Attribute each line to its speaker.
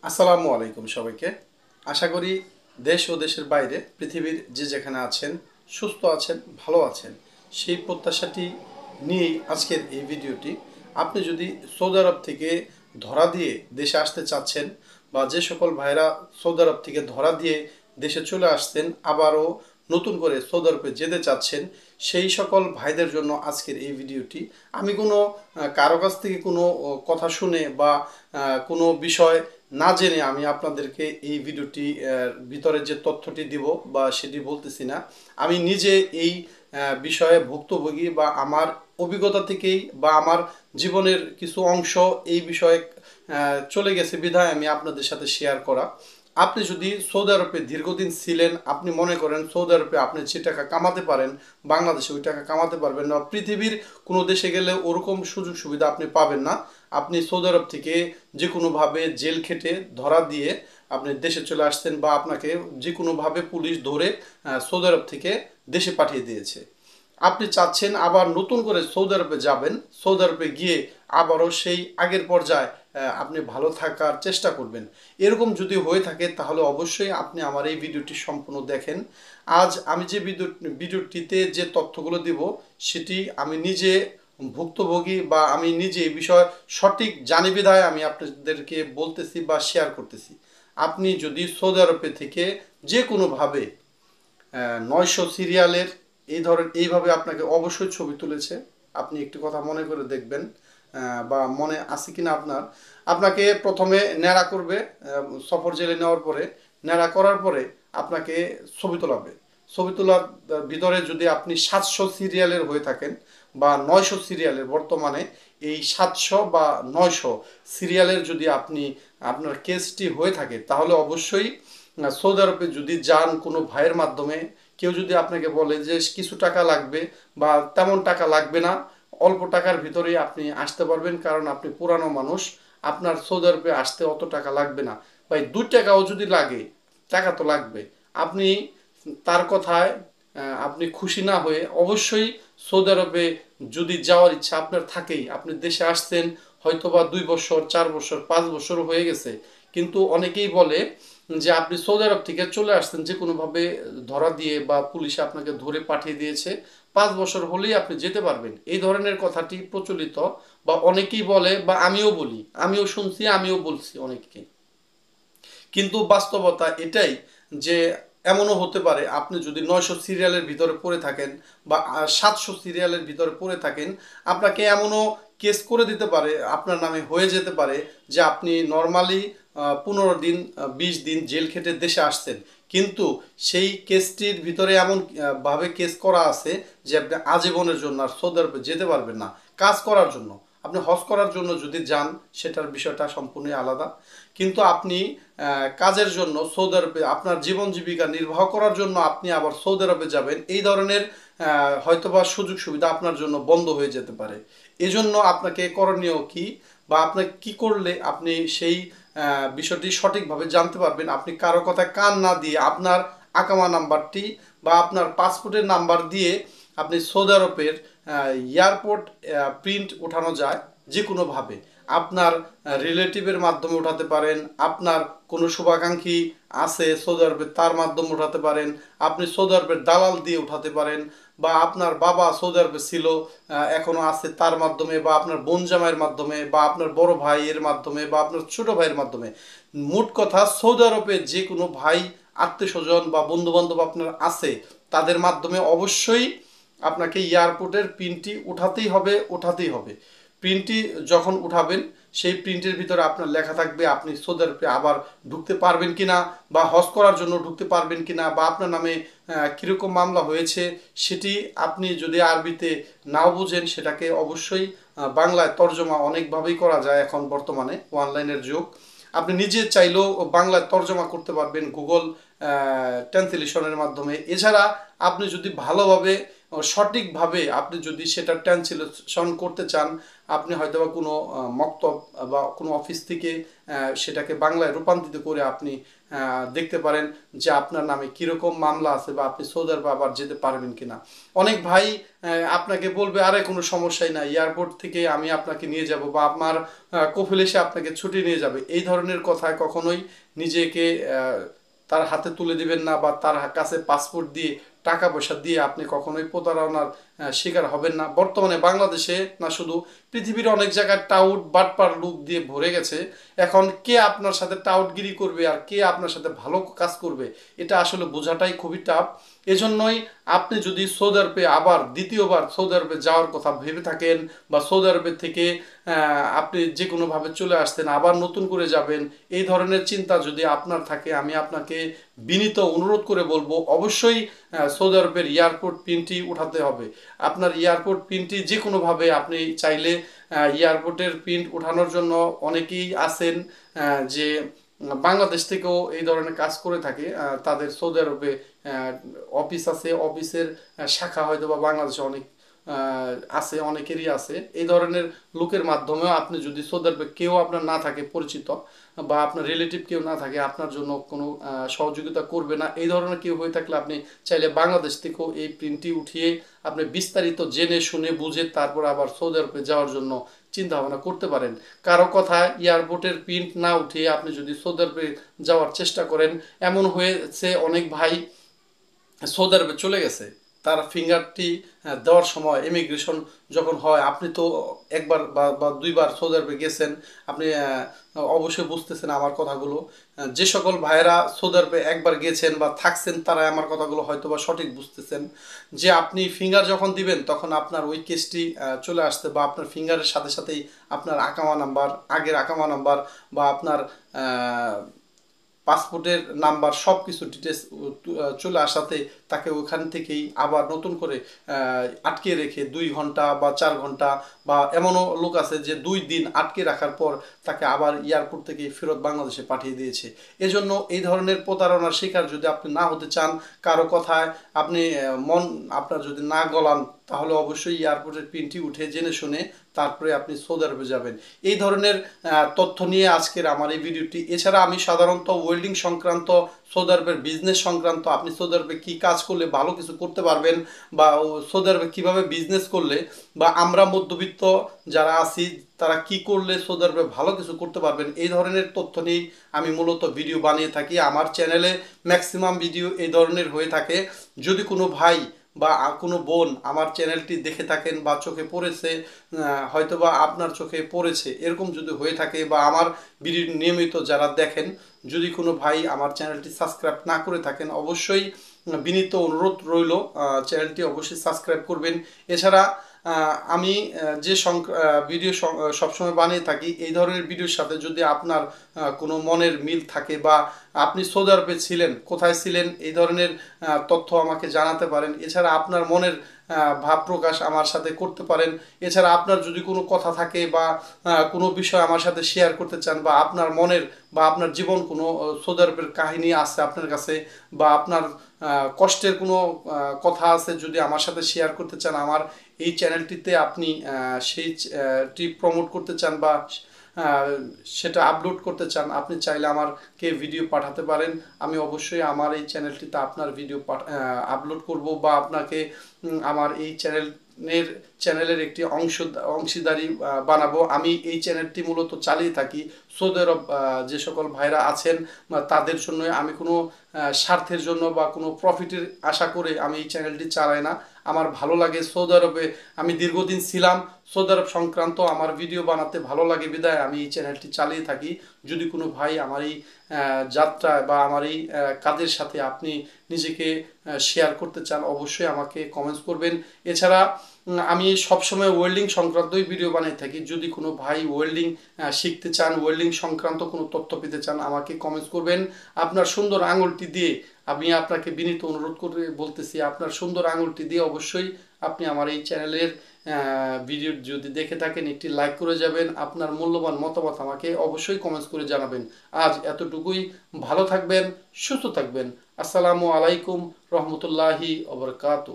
Speaker 1: আসসালামু আলাইকুম সবাইকে। আশা করি দেশ ও দেশের বাইরে পৃথিবীর যে যেখানে আছেন সুস্থ আছেন, ভালো আছেন। সেই প্রত্যাশাটি নিয়েই আজকের এই ভিডিওটি। আপনি যদি সৌদি আরব থেকে ধরা দিয়ে দেশে আসতে চাচ্ছেন, বা যে সকল ভাইরা সৌদি আরব থেকে ধরা দিয়ে দেশে চলে আসতেন আবারও নতুন করে সৌদি আরবে যেতে চাচ্ছেন, সেই সকল ভাইদের জন্য আজকের এই ভিডিওটি। আমি কোনো কারো কাছ থেকে কোনো কথা শুনে বা কোনো বিষয় না জেনে আমি আপনাদেরকে এই ভিডিওটি ভিতরে যে তথ্যটি দিব বা সেটি বলতেছি না। আমি নিজে এই বিষয়ে ভুক্তভোগী, বা আমার অভিজ্ঞতা থেকেই বা আমার জীবনের কিছু অংশ এই বিষয়ে চলে গেছে বিধায় আমি আপনাদের সাথে শেয়ার করা। আপনি যদি সৌদি আরবে দীর্ঘদিন ছিলেন, আপনি মনে করেন সৌদি আরবে আপনি যে টাকা কামাতে পারেন বাংলাদেশে ওই টাকা কামাতে পারবেন না, পৃথিবীর কোনো দেশে গেলে ওরকম সুযোগ সুবিধা আপনি পাবেন না। আপনি সৌদি আরব থেকে যে কোনোভাবে জেল খেটে ধরা দিয়ে আপনি দেশে চলে আসতেন, বা আপনাকে যে কোনোভাবে পুলিশ ধরে সৌদি আরব থেকে দেশে পাঠিয়ে দিয়েছে। আপনি চাচ্ছেন আবার নতুন করে সৌদি আরবে যাবেন, সৌদি আরবে গিয়ে আবারও সেই আগের পর্যায়ে আপনি ভালো থাকার চেষ্টা করবেন। এরকম যদি হয়ে থাকে তাহলে অবশ্যই আপনি আমার এই ভিডিওটি সম্পূর্ণ দেখেন। আজ আমি যে ভিডিওটিতে যে তথ্যগুলো দিব সেটি আমি নিজে ভুক্তভোগী, বা আমি নিজে এই বিষয় সঠিক জানি বিধায় আমি আপনাদেরকে বলতেছি বা শেয়ার করতেছি। আপনি যদি সৌদি আরবে থেকে যে কোনোভাবে 900 সিরিয়ালের এইভাবে আপনাকে অবশ্যই ছবি তুলেছে, আপনি একটি কথা মনে করে দেখবেন, বা মনে আছে কিনা আপনার। আপনাকে প্রথমে ন্যাড়া করবে, সফর জেলে নেওয়ার পরে ন্যাড়া করার পরে আপনাকে ছবি তোলাবে। ছবি তোলার ভিতরে যদি আপনি 700 সিরিয়ালের হয়ে থাকেন বা 900 সিরিয়ালের, বর্তমানে এই 700 বা 900 সিরিয়ালের যদি আপনি আপনার কেসটি হয়ে থাকে তাহলে অবশ্যই সৌদি আরবে যদি যান কোনো ভাইয়ের মাধ্যমে, কেউ যদি আপনাকে বলে যে কিছু টাকা লাগবে বা তেমন টাকা লাগবে না, অল্প টাকার ভিতরেই আপনি আসতে পারবেন, কারণ আপনি পুরানো মানুষ, আপনার সৌদি আরবে আসতে অত টাকা লাগবে না। ভাই 2 টাকাও যদি লাগে, টাকা তো লাগবে। আপনি তার কথায় আপনি খুশি না হয়ে অবশ্যই সৌদি আরবে যদি যাওয়ার ইচ্ছা আপনার থাকেই, আপনি দেশে আসছেন হয়তোবা 2 বছর, 4 বছর, 5 বছর হয়ে গেছে, কিন্তু অনেকেই বলে যে আপনি সৌদি আরব থেকে চলে আসছেন যে কোনোভাবে ধরা দিয়ে, বা পুলিশে আপনাকে ধরে পাঠিয়ে দিয়েছে, 5 বছর হলেই আপনি যেতে পারবেন, এই ধরনের কথাটি প্রচলিত। বা অনেকেই বলে, বা আমিও বলি, আমিও শুনছি, আমিও বলছি অনেককে। কিন্তু বাস্তবতা এটাই যে এমনও হতে পারে আপনি যদি 900 সিরিয়ালের ভিতরে পড়ে থাকেন বা 700 সিরিয়ালের ভিতরে পড়ে থাকেন, আপনাকে এমনও কেস করে দিতে পারে, আপনার নামে হয়ে যেতে পারে যে আপনি নর্মালি 15 দিন 20 দিন জেল খেটে দেশে আসছেন, কিন্তু সেই কেসটির ভিতরে এমন ভাবে কেস করা আছে যে আপনি আজীবনের জন্য আর সৌদি আরবে যেতে পারবেন না কাজ করার জন্য। আপনি হজ করার জন্য যদি যান সেটার বিষয়টা সম্পূর্ণই আলাদা, কিন্তু আপনি কাজের জন্য সৌদি আরবে আপনার জীবন জীবিকা নির্বাহ করার জন্য আপনি আবার সৌদি আরবে যাবেন, এই ধরনের হয়তোবা সুযোগ সুবিধা আপনার জন্য বন্ধ হয়ে যেতে পারে। এজন্য আপনাকে করণীয় কি, বা আপনাকে কি করলে আপনি সেই বিষয়টি সঠিকভাবে জানতে পারবেন। আপনি কারো কথায় কান না দিয়ে আপনার আকামা নাম্বারটি বা আপনার পাসপোর্টের নাম্বার দিয়ে আপনি সৌদি আরবের এয়ারপোর্ট প্রিন্ট ওঠানো যায় যে কোনোভাবে। আপনার রিলেটিভের মাধ্যমে উঠাতে পারেন, আপনার কোনো শুভাকাঙ্ক্ষী আছে সৌদি আরবে তার মাধ্যমে উঠাতে পারেন, আপনি সৌদি আরবের দালাল দিয়ে উঠাতে পারেন, বা আপনার বাবা সৌদি আরবে ছিল এখনো আছে তার মাধ্যমে, বা আপনার বোন জামাইয়ের মাধ্যমে, বা আপনার বড় ভাইয়ের মাধ্যমে, বা আপনার ছোট ভাইয়ের মাধ্যমে। মোট কথা সৌদি আরবে যে কোনো ভাই, আত্মীয় স্বজন বা বন্ধু বান্ধব আপনার আছে, তাদের মাধ্যমে অবশ্যই আপনাকে এয়ারপোর্টের প্রিন্টটি উঠাতেই হবে, উঠাতেই হবে। প্রিন্টটি যখন উঠাবেন সেই প্রিন্টের ভিতরে আপনার লেখা থাকবে আপনি সৌদি আরবে আবার ঢুকতে পারবেন কিনা, বা হজ করার জন্য ঢুকতে পারবেন কিনা, বা আপনার নামে কীরকম মামলা হয়েছে সেটি আপনি যদি আরবিতে নাও বুঝেন সেটাকে অবশ্যই বাংলায় তর্জমা অনেকভাবেই করা যায়, এখন বর্তমানে অনলাইনের যুগ। আপনি নিজে চাইলেও বাংলায় তর্জমা করতে পারবেন, গুগল ট্রান্সলেশনের মাধ্যমে। এছাড়া আপনি যদি ভালোভাবে সঠিকভাবে আপনি যদি সেটা ট্রান্সলেশন করতে চান, আপনি হয়তো বা কোনো মক্তব বা কোনো অফিস থেকে সেটাকে বাংলায় রূপান্তরিত করে আপনি দেখতে পারেন যে আপনার নামে কীরকম মামলা আছে বা আপনি সৌদি আরবে আবার যেতে পারবেন কিনা। অনেক ভাই আপনাকে বলবে আরে কোনো সমস্যাই না, এয়ারপোর্ট থেকে আমি আপনাকে নিয়ে যাব বা আমার কফিল এসে আপনাকে ছুটি নিয়ে যাবে। এই ধরনের কথায় কখনোই নিজেকে তার হাতে তুলে দিবেন না বা তার কাছে পাসপোর্ট দিয়ে টাকা পয়সা দিয়ে আপনি কখনোই প্রতারণার শিকার হবেন না। বর্তমানে বাংলাদেশে না শুধু পৃথিবীর অনেক জায়গায় টাউট বাটপার লোক দিয়ে ভরে গেছে। এখন কে আপনার সাথে টাউটগিরি করবে আর কে আপনার সাথে ভালো কাজ করবে এটা আসলে বোঝাটাই খুবই টাফ। এজন্যই আপনি যদি সৌদি আরবে আবার দ্বিতীয়বার সৌদি আরবে যাওয়ার কথা ভেবে থাকেন বা সৌদি আরবের থেকে আপনি যে কোনোভাবে চলে আসতেন আবার নতুন করে যাবেন, এই ধরনের চিন্তা যদি আপনার থাকে, আমি আপনাকে বিনীত অনুরোধ করে বলবো অবশ্যই সৌদি আরবের এয়ারপোর্ট পিনটি উঠাতে হবে। আপনার এয়ারপোর্ট পিনটি যে কোনোভাবে আপনি চাইলে এয়ারপোর্টের পিন উঠানোর জন্য অনেকেই আছেন যে বাংলাদেশ থেকেও এই ধরনের কাজ করে থাকে। তাদের সৌদি আরবে অফিস আছে, অফিসের শাখা হয়তো বা বাংলাদেশে অনেক আছে, অনেকেরই আছে। এই ধরনের লোকের মাধ্যমেও আপনি যদি সৌদি আরবে কেউ আপনার না থাকে পরিচিত বা আপনার রিলেটিভ কেউ না থাকে, আপনার জন্য কোনো সহযোগিতা করবে না, এই ধরনের কেউ হয়ে থাকলে আপনি চাইলে বাংলাদেশ থেকেও এই প্রিন্টটি উঠিয়ে আপনি বিস্তারিত জেনে শুনে বুঝে তারপর আবার সৌদি আরবে যাওয়ার জন্য চিন্তা ভাবনা করতে পারেন। কারো কথা এয়ারপোর্টের প্রিন্ট না উঠিয়ে আপনি যদি সৌদি আরবে যাওয়ার চেষ্টা করেন, এমন হয়েছে অনেক ভাই সৌদি আরবে চলে গেছে, তার ফিঙ্গারটি দেওয়ার সময় ইমিগ্রেশন যখন হয়, আপনি তো একবার বা দুইবার সৌদি আরবে গেছেন, আপনি অবশ্যই বুঝতেছেন আমার কথাগুলো। যে সকল ভাইয়েরা সৌদি আরবে একবার গেছেন বা থাকছেন তারা আমার কথাগুলো হয়তো বা সঠিক বুঝতেছেন যে আপনি ফিঙ্গার যখন দিবেন তখন আপনার ওই কেসটি চলে আসতে বা আপনার ফিঙ্গারের সাথে সাথেই আপনার আকামা নাম্বার, আগের আকামা নাম্বার বা আপনার পাসপোর্টের নাম্বার সব কিছু ডিটেলস চলে আসাতে তাকে ওখান থেকেই আবার নতুন করে আটকে রেখে 2 ঘন্টা বা 4 ঘন্টা বা এমনও লোক আছে যে 2 দিন আটকে রাখার পর তাকে আবার এয়ারপোর্ট থেকে ফেরত বাংলাদেশে পাঠিয়ে দিয়েছে। এজন্য এই ধরনের প্রতারণার শিকার যদি আপনি না হতে চান, কারো কথায় আপনি মন আপনার যদি না গলান, তাহলে অবশ্যই এয়ারপোর্টের পিনটি উঠে জেনে শুনে তারপরে আপনি সৌদি আরবে যাবেন। এই ধরনের তথ্য নিয়ে আজকের আমার এই ভিডিওটি। এছাড়া আমি সাধারণত ওয়েল্ডিং সংক্রান্ত, সৌদি আরবের বিজনেস সংক্রান্ত, আপনি সৌদি আরবে কী কাজ করলে ভালো কিছু করতে পারবেন বা সৌদি আরবে কীভাবে বিজনেস করলে বা আমরা মধ্যবিত্ত যারা আছি তারা কি করলে সৌদি আরবে ভালো কিছু করতে পারবেন, এই ধরনের তথ্য নিয়েই আমি মূলত ভিডিও বানিয়ে থাকি। আমার চ্যানেলে ম্যাক্সিমাম ভিডিও এই ধরনের হয়ে থাকে। যদি কোনো ভাই বা কোনো বোন আমার চ্যানেলটি দেখে থাকেন বা চোখে পড়েছে, হয়তো বা আপনার চোখে পড়েছে, এরকম যদি হয়ে থাকে বা আমার ভিডিও নিয়মিত যারা দেখেন, যদি কোনো ভাই আমার চ্যানেলটি সাবস্ক্রাইব না করে থাকেন, অবশ্যই বিনীত অনুরোধ রইল চ্যানেলটি অবশ্যই সাবস্ক্রাইব করবেন। এছাড়া আমি যে ভিডিও সবসময় বানিয়ে থাকি, এই ধরনের ভিডিওর সাথে যদি আপনার কোনো মনের মিল থাকে বা আপনি সৌদি আরবে ছিলেন, কোথায় ছিলেন, এই ধরনের তথ্য আমাকে জানাতে পারেন। এছাড়া আপনার মনের ভাব প্রকাশ আমার সাথে করতে পারেন। এছাড়া আপনার যদি কোনো কথা থাকে বা কোনো বিষয় আমার সাথে শেয়ার করতে চান বা আপনার মনের বা আপনার জীবন কোনো সৌদি আরবের কাহিনী আছে আপনার কাছে বা আপনার কষ্টের কোনো কথা আছে, যদি আমার সাথে শেয়ার করতে চান, আমার এই চ্যানেলটিতে আপনি সেইটি প্রমোট করতে চান বা সেটা আপলোড করতে চান, আপনি চাইলে আমাকে ভিডিও পাঠাতে পারেন। আমি অবশ্যই আমার এই চ্যানেলটিতে আপনার ভিডিও আপলোড করব বা আপনাকে আমার এই চ্যানেলের একটি অংশীদারি বানাবো। আমি এই চ্যানেলটি মূলত চালিয়ে থাকি সৌদি আরব যে সকল ভাইরা আছেন তাদের জন্য। আমি কোনো স্বার্থের জন্য বা কোনো প্রফিটের আশা করে আমি এই চ্যানেলটি চালাই না। আমার ভালো লাগে সৌদি আরবে, আমি দীর্ঘদিন ছিলাম, সৌদি আরব সংক্রান্ত আমার ভিডিও বানাতে ভালো লাগে বিধায় আমি এই চ্যানেলটি চালিয়ে থাকি। যদি কোনো ভাই আমার এই যাত্রায় বা আমার এই কাজের সাথে আপনি নিজেকে শেয়ার করতে চান, অবশ্যই আমাকে কমেন্টস করবেন। এছাড়া আমি সবসময় ওয়েল্ডিং সংক্রান্তই ভিডিও বানিয়ে থাকি। যদি কোনো ভাই ওয়েল্ডিং শিখতে চান, ওয়েল্ডিং সংক্রান্ত কোনো তথ্য পেতে চান, আমাকে কমেন্টস করবেন। আপনার সুন্দর আঙুলটি দিয়ে আমি আপনাকে বিনীত অনুরোধ করে বলতেছি, আপনার সুন্দর আঙুলটি দিয়ে অবশ্যই আপনি আমার এই চ্যানেলের ভিডিও যদি দেখে থাকেন একটি লাইক করে যাবেন। আপনার মূল্যবান মতামত আমাকে অবশ্যই কমেন্টস করে জানাবেন। আজ এতটুকুই। ভালো থাকবেন, সুস্থ থাকবেন। আসসালামু আলাইকুম রহমতুল্লাহি ওবরকাতু।